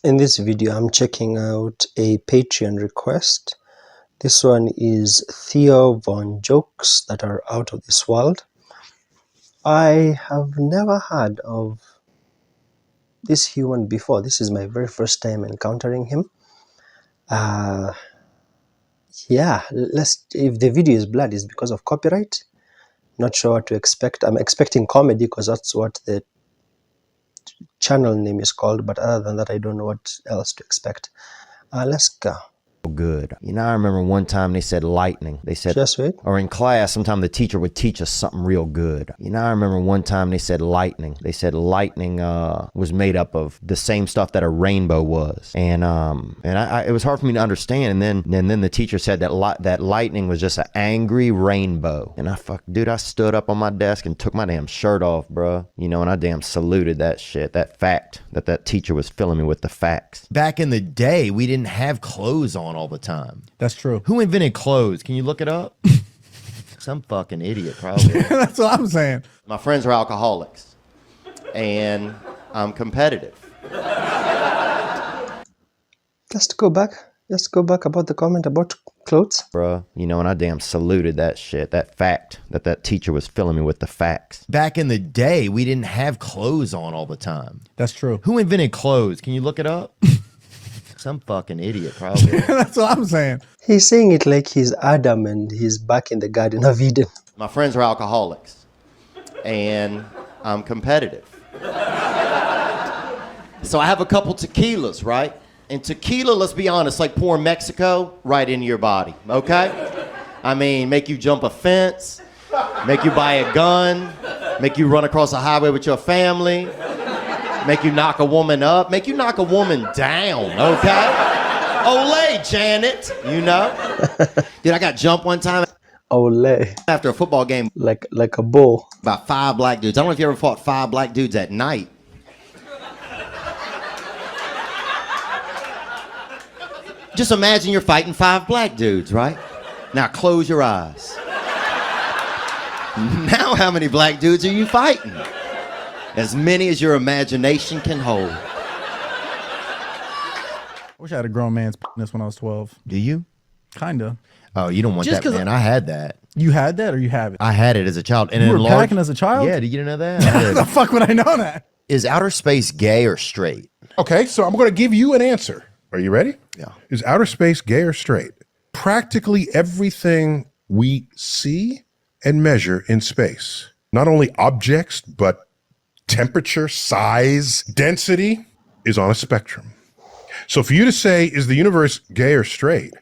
In this video, I'm checking out a Patreon request. This one is Theo von jokes that are out of this world. I have never heard of this human before. This is my very first time encountering him. Yeah, if the video is blurred, it's because of copyright. Not sure what to expect. I'm expecting comedy because that's what the channel name is called, but other than that, I don't know what else to expect. Let's go. Good. You know, I remember one time they said lightning. They said, Just wait. or in class, sometime the teacher would teach us something real good. You know, I remember one time they said lightning. They said lightning was made up of the same stuff that a rainbow was, and it was hard for me to understand. And then the teacher said that lightning was just an angry rainbow. And I stood up on my desk and took my damn shirt off, bro. You know, and I damn saluted that shit, that fact that teacher was filling me with the facts. Back in the day, we didn't have clothes on all the time. That's true. Who invented clothes? Can you look it up? Some fucking idiot, probably. That's what I'm saying. My friends are alcoholics, and I'm competitive. Let's go back about the comment about clothes. Bruh, you know, and I damn saluted that shit, that fact that teacher was filling me with the facts. Back in the day, we didn't have clothes on all the time. That's true. Who invented clothes? Can you look it up? Some fucking idiot, probably. That's what I'm saying. He's saying it like he's Adam and he's back in the Garden of Eden. My friends are alcoholics, and I'm competitive. So I have a couple tequilas, right? And tequila, let's be honest, like pouring Mexico right into your body, okay? I mean, make you jump a fence, make you buy a gun, make you run across a highway with your family, make you knock a woman up, make you knock a woman down, okay? Olay, Janet, you know? Dude, I got jumped one time Olay. after a football game Like a bull. by 5 black dudes. I don't know if you ever fought 5 black dudes at night. Just imagine you're fighting 5 black dudes, right? Now close your eyes. Now how many black dudes are you fighting? As many as your imagination can hold. I wish I had a grown man's penis when I was 12. Do you? Kinda. Oh, you don't want Just that, 'cause man. I had that. You had that or you have it? I had it as a child. And You were enlarged- packing as a child? Yeah, did you know that? I How did. the fuck would I know that? Is outer space gay or straight? Okay, so I'm going to give you an answer. Are you ready? Yeah. Is outer space gay or straight? Practically everything we see and measure in space, not only objects, but temperature, size, density, is on a spectrum. So for you to say, is the universe gay or straight?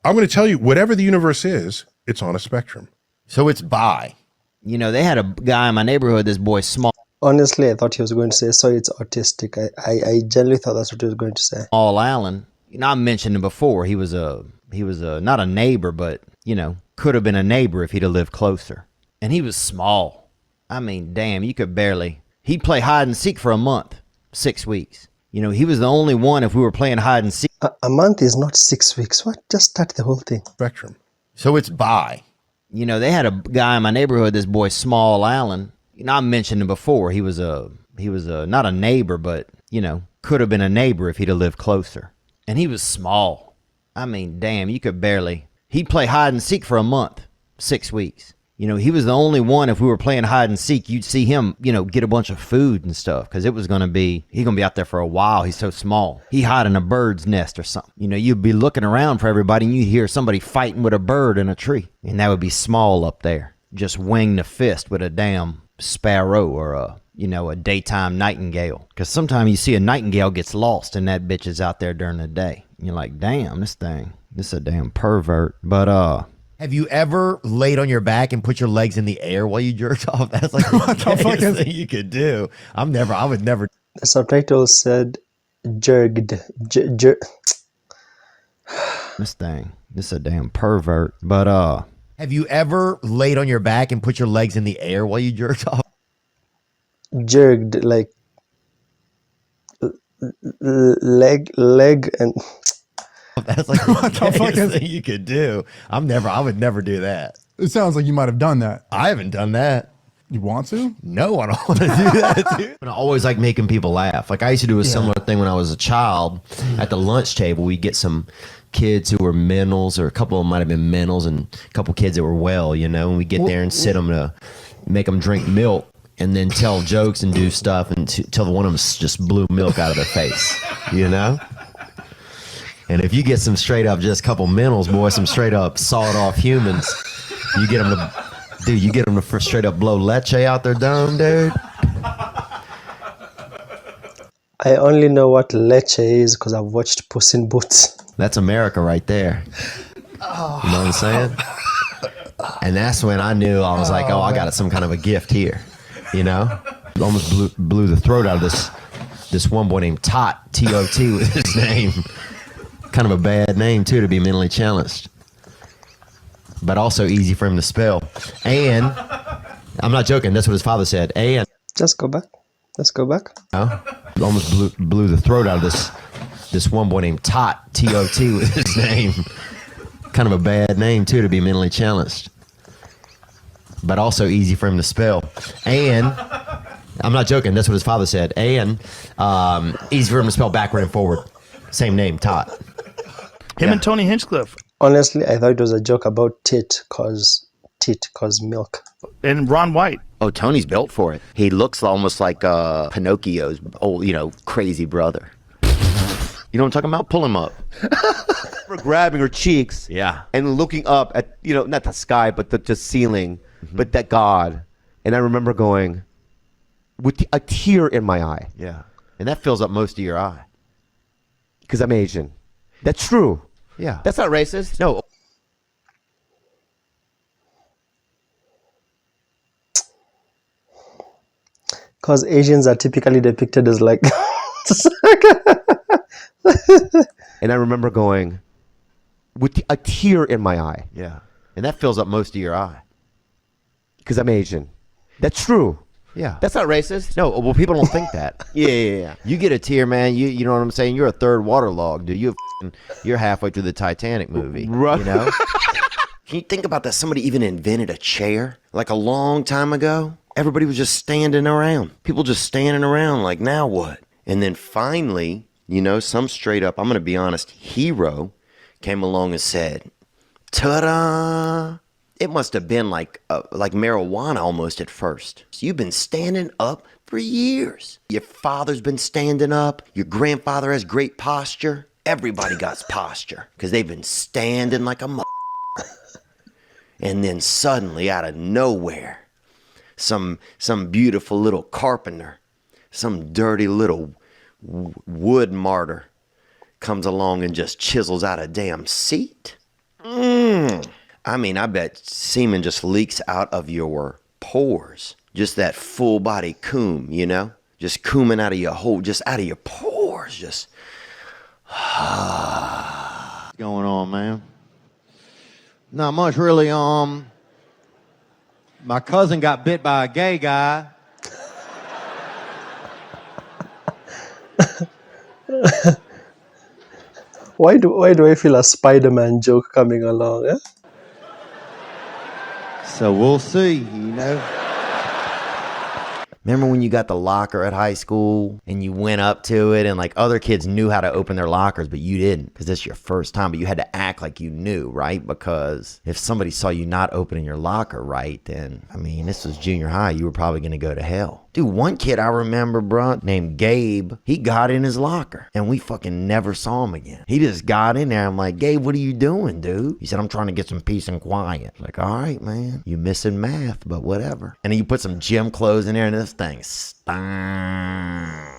I'm going to tell you, whatever the universe is, it's on a spectrum. So it's bi. You know, they had a guy in my neighborhood, this boy Small Honestly, I thought he was going to say, sorry, it's autistic. I genuinely thought that's what he was going to say. Allen. You know, I mentioned him before. He was not a neighbor, but, you know, could have been a neighbor if he'd have lived closer. And he was small. I mean, damn, you could barely. He'd play hide and seek for a month, 6 weeks. You know, he was the only one if we were playing hide and seek. A month is not 6 weeks. What? Just start the whole thing. Spectrum. So it's bi. You know, they had a guy in my neighborhood, this boy Small Allen. You know, I mentioned him before. He was not a neighbor, but, you know, could have been a neighbor if he'd have lived closer. And he was small. I mean, damn, you could barely. He'd play hide and seek for a month, 6 weeks. You know, he was the only one if we were playing hide and seek, you'd see him, you know, get a bunch of food and stuff, because he's going to be out there for a while. He's so small. He hide in a bird's nest or something. You know, you'd be looking around for everybody and you'd hear somebody fighting with a bird in a tree. And that would be Small up there, just wing the fist with a damn sparrow or a daytime nightingale. Because sometimes you see a nightingale gets lost and that bitch is out there during the day. And you're like, damn, this is a damn pervert. But have you ever laid on your back and put your legs in the air while you jerked off? That's like the gayest thing you could do. I would never. The subtitle said, jerged. This is a damn pervert. But have you ever laid on your back and put your legs in the air while you jerked off? Jerked, like leg and... That's like the gayest thing you could do. I would never do that. It sounds like you might have done that. I haven't done that. You want to? No, I don't want to do that, dude. But I always like making people laugh. Like I used to do a similar thing when I was a child. At the lunch table, we'd get some kids who were mentals, or a couple of them might have been mentals, and a couple kids that were well, you know, and we get there and sit them to make them drink milk and then tell jokes and do stuff until one of them just blew milk out of their face, you know? And if you get some straight up, just a couple mentals, boy, some straight up sawed off humans, you get them to straight up blow leche out their dome, dude. I only know what leche is because I've watched Puss in Boots. That's America right there. You know what I'm saying? And that's when I knew, I was like, oh, I got some kind of a gift here, you know? Almost blew the throat out of this one boy named Tot, T-O-T was his name. Kind of a bad name, too, to be mentally challenged. But also easy for him to spell. And, I'm not joking, that's what his father said. And. Just go back. Let's go back. Almost blew the throat out of this one boy named Tot, T-O-T was his name. Kind of a bad name, too, to be mentally challenged. But also easy for him to spell. And, I'm not joking, that's what his father said. And, easy for him to spell backward and forward. Same name, Tot. Him and Tony Hinchcliffe. Honestly, I thought it was a joke about tit cause milk. And Ron White. Oh, Tony's built for it. He looks almost like Pinocchio's old, crazy brother. You know what I'm talking about? Pull him up. We're grabbing her cheeks. Yeah. And looking up at, not the sky, but the ceiling, but that God. And I remember going, with a tear in my eye. Yeah. And that fills up most of your eye. Because I'm Asian. That's true. Yeah. That's not racist. No. Because Asians are typically depicted as like... And I remember going, with a tear in my eye. Yeah. And that fills up most of your eye. Because I'm Asian. That's true. Yeah. That's not racist. No, well, people don't think that. Yeah. You get a tear, man. You know what I'm saying? You're a third waterlogged, dude. You're halfway through the Titanic movie. Right. You know? Can you think about that? Somebody even invented a chair like a long time ago. Everybody was just standing around. People just standing around like, now what? And then finally, some straight up, I'm going to be honest, hero came along and said, ta-da! It must have been like marijuana almost at first. So you've been standing up for years. Your father's been standing up. Your grandfather has great posture. Everybody got posture because they've been standing like a And then suddenly, out of nowhere, some beautiful little carpenter, some dirty little wood martyr comes along and just chisels out a damn seat. I mean, I bet semen just leaks out of your pores. Just that full body coom, Just cooming out of your just out of your pores. Just. What's going on, man? Not much, really. My cousin got bit by a gay guy. Why do I feel a Spider-Man joke coming along? Eh? So we'll see, Remember when you got the locker at high school and you went up to it and like other kids knew how to open their lockers, but you didn't because it's your first time, but you had to act like you knew, right? Because if somebody saw you not opening your locker right, then, this was junior high, you were probably going to go to hell. Dude, one kid I remember, bro, named Gabe, he got in his locker and we fucking never saw him again. He just got in there. I'm like, Gabe, what are you doing, dude? He said, I'm trying to get some peace and quiet. Like, all right, man, you missing math, but whatever. And then you put some gym clothes in there and this thing stank.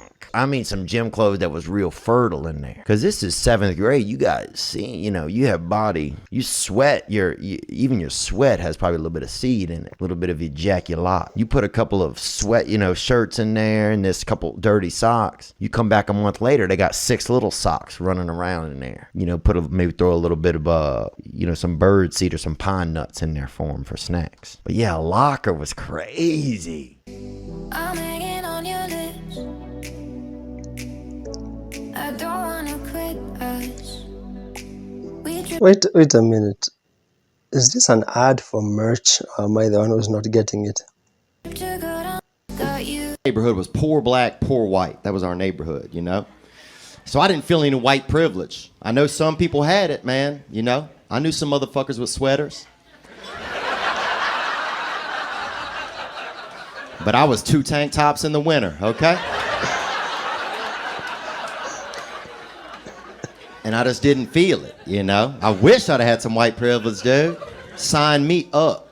Some gym clothes that was real fertile in there. Because this is 7th grade. You guys see, you have body. You sweat. Even your sweat has probably a little bit of seed in it. A little bit of ejaculate. You put a couple of sweat, shirts in there and this couple dirty socks. You come back a month later, they got 6 little socks running around in there. Maybe throw a little bit of, some bird seed or some pine nuts in there for them for snacks. But yeah, locker was crazy. I'm hanging on your lips. I don't wanna quit us. Wait a minute. Is this an ad for merch, or am I the one who's not getting it? neighborhood was poor black, poor white. That was our neighborhood, you know? So I didn't feel any white privilege. I know some people had it, man, you know? I knew some motherfuckers with sweaters. But I was 2 tank tops in the winter, okay? And I just didn't feel it, you know? I wish I'd have had some white privilege, dude. Sign me up.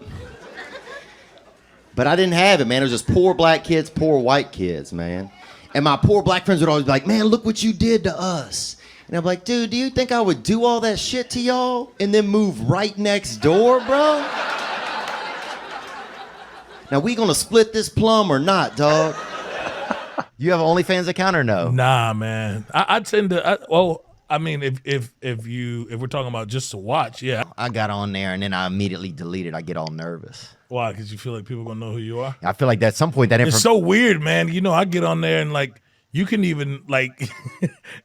But I didn't have it, man. It was just poor black kids, poor white kids, man. And my poor black friends would always be like, man, look what you did to us. And I'm like, dude, do you think I would do all that shit to y'all and then move right next door, bro? Now, we gonna split this plum or not, dog? You have an OnlyFans account or no? Nah, man. I tend to. I mean, if we're talking about just to watch, yeah. I got on there and then I immediately deleted. I get all nervous. Why? Because you feel like people gonna know who you are. I feel like at some point that It's so weird, man. You know, I get on there and like you can even like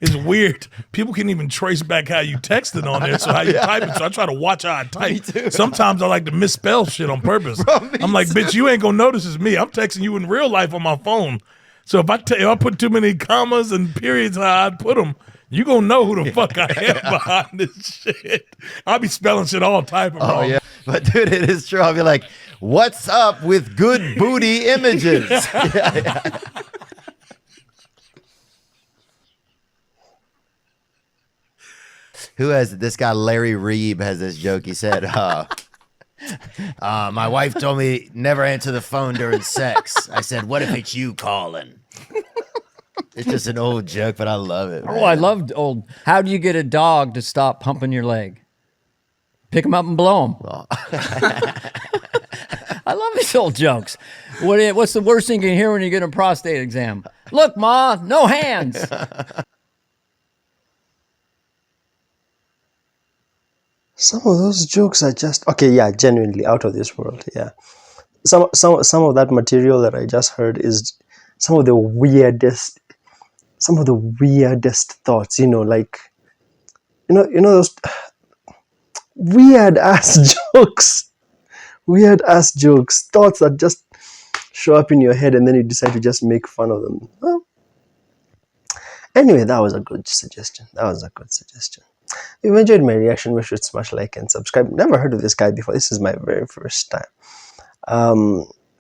it's weird. People can even trace back how you texted on there, so how you type it. So I try to watch how I type. Sometimes I like to misspell shit on purpose. I'm like, bitch, you ain't gonna notice it's me. I'm texting you in real life on my phone. So if I put too many commas and periods how I put them, you gonna know who the fuck I am behind this shit. I'll be spelling shit all type of wrong. yeah. But dude, it is true. I'll be like, what's up with good booty images? Yeah. Who has this guy? Larry Reeb has this joke. He said, my wife told me never answer the phone during sex. I said, what if it's you calling? It's just an old joke, but I love it, man. Oh, I loved old. How do you get a dog to stop pumping your leg? Pick him up and blow him. I love these old jokes. What's the worst thing you can hear when you get a prostate exam? Look, Ma, no hands. Some of those jokes are just okay. Yeah, genuinely out of this world. Yeah, some of that material that I just heard is some of the weirdest thoughts. You know, like you know those weird ass jokes, thoughts that just show up in your head, and then you decide to just make fun of them. Well, anyway, that was a good suggestion. If you enjoyed my reaction, make sure to smash like and subscribe. Never heard of this guy before. This is my very first time.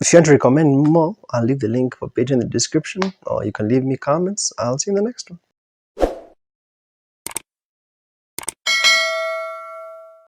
If you want to recommend more, I'll leave the link for page in the description, or you can leave me comments. I'll see you in the next one.